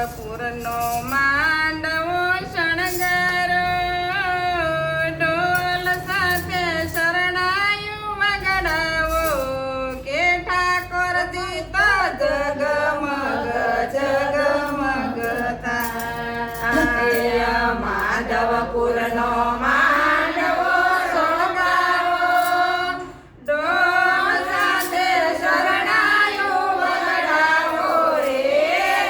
માધવપુરનો માંડવો શણગારો ઢોલ સાથે શરણાયું વગડાવો કે ઠાકોરજી તો જગમગ જગમગ થાય માધવપુરનો માંડવો શણગારો ઢોલ સાથે શરણાયું વગડાવો રે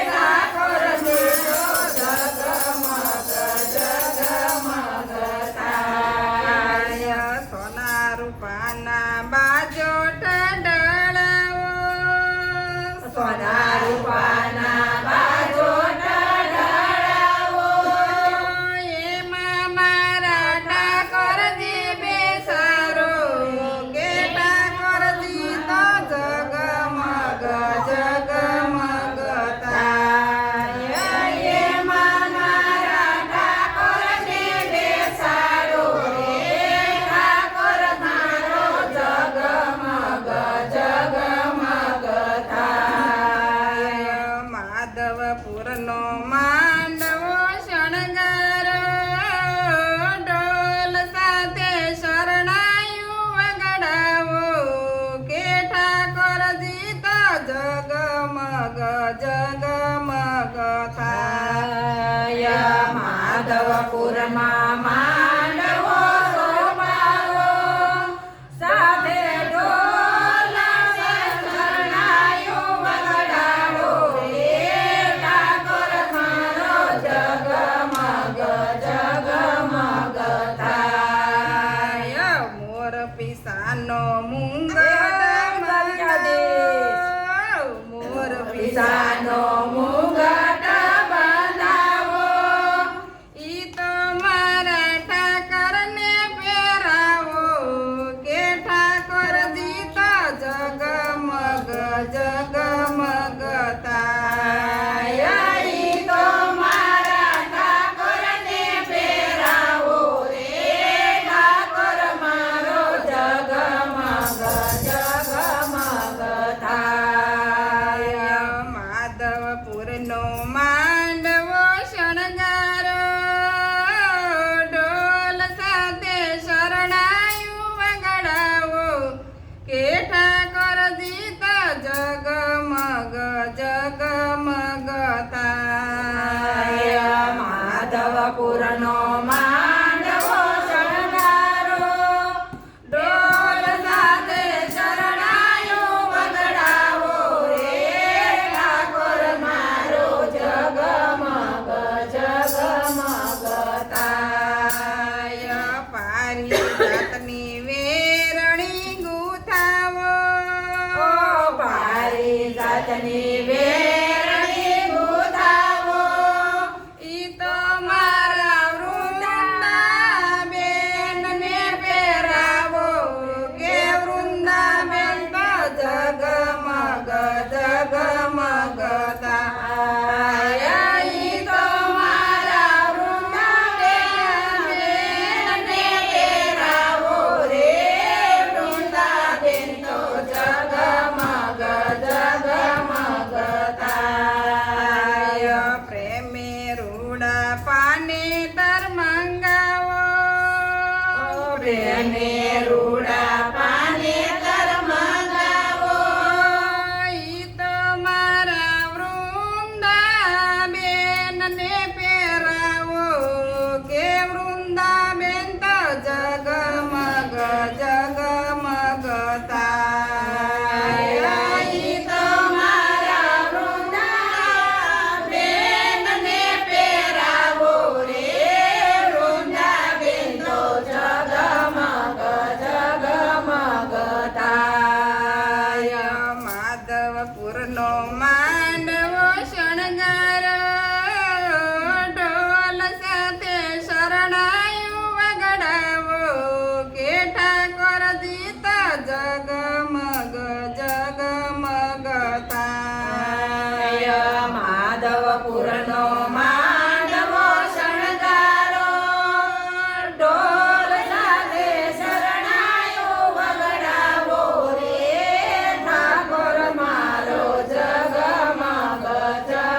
ઠાકોરજી તો જગમગ જગમગ થાય સોના રૂપાના બાજોટ ઢળાવો સોના રૂપાના બાજોટ ઢળાવો એમાં મારા ઠાકોરજી બેસારો કે ઠાકોરજી તો જગમગ જગમગ થાય એમાં મારા ઠાકોરજી બેસારો રે ઠાકોર મારો જગમગ જગમગ થાય માધવપુરનો માંડવો શણગારો ઢોલ સાથે શરણાયું વગડાવો કે ઠાકોરજી તો જગમગ જગમગ થાય માધવપુરમાં માંડવો શોભાવો સાથે ઢોલ શરણાયું વગડાવો રે ઠાકોર મારો જગમગ જગમગ થાય મોર પિસાનો મુંગટ મોર પિસાનો મુંગટ બંધાવો ઈ તો મારા ઠાકરને પહેરાવો કે ઠાકોરજી તો જગમગ જગમગ થાય ઈ તો મારા ઠાકોરને પહેરાવો રે ઠાકોર મારો જગમગ જગમગ થાય માધવપુરનો માંડવો શણગારો ઢોલ સાથે શરણાયું વગડાવો કે ઠાકોરજી તો જગમગ જગમગ થાય માધવપુરનો માંડવો શણગારો ઢોલ સાથે શરણાયું વગડાવો રે ઠાકોર મારો જગમગ જગમગ થાય પારિજાતની વેરણી ગુથાવો પારિજાતની વેરણી ગુથાવો ઈ તો મારા વૃંદાબેનને પહેરાવો કે વૃંદાબેન તો જગમગ જગમગ થાય ઈ તો મારા વૃંદાબેનને પહેરાવો રે વૃંદાબેન તો જગમગ જગમગ થાય પ્રેમે રૂડા પાને તર મંગાવો પ્રેમે રૂડા પાને તર મંગાવો ઈ તો મારા વૃંદાબેનને પહેરાવો કે વૃંદાબેન તો જગમગ જગમગ થાય ઈ તો મારા વૃંદાબેનને પહેરાવો રે વૃંદાબેન તો જગમગ જગમગ થાય માધવપુરનો માંડવો શણગારો ઢોલ સાથે શરણાયું વગડાવો કે ઠાકોરજી તો જગમગ જગમગ થાય માધવપુરનો માંડવો શણગારો ઢોલ સાથે શરણાયું વગડાવો રે ઠાકોર મારો જગમગ જગમગ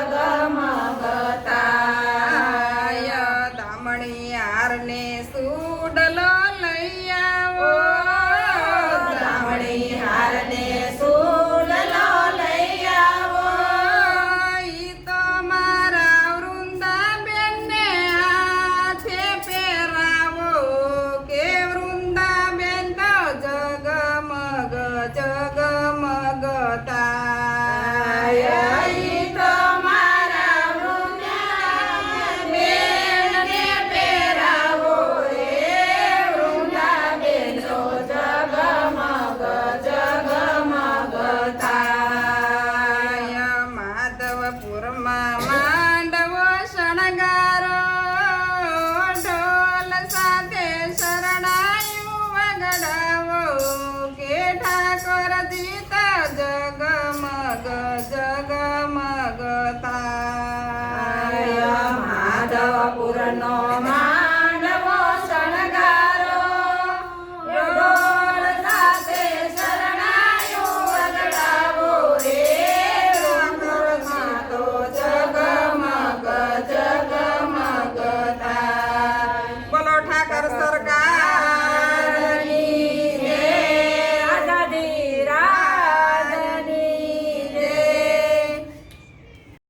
જગમગ થાય માધવપુરનો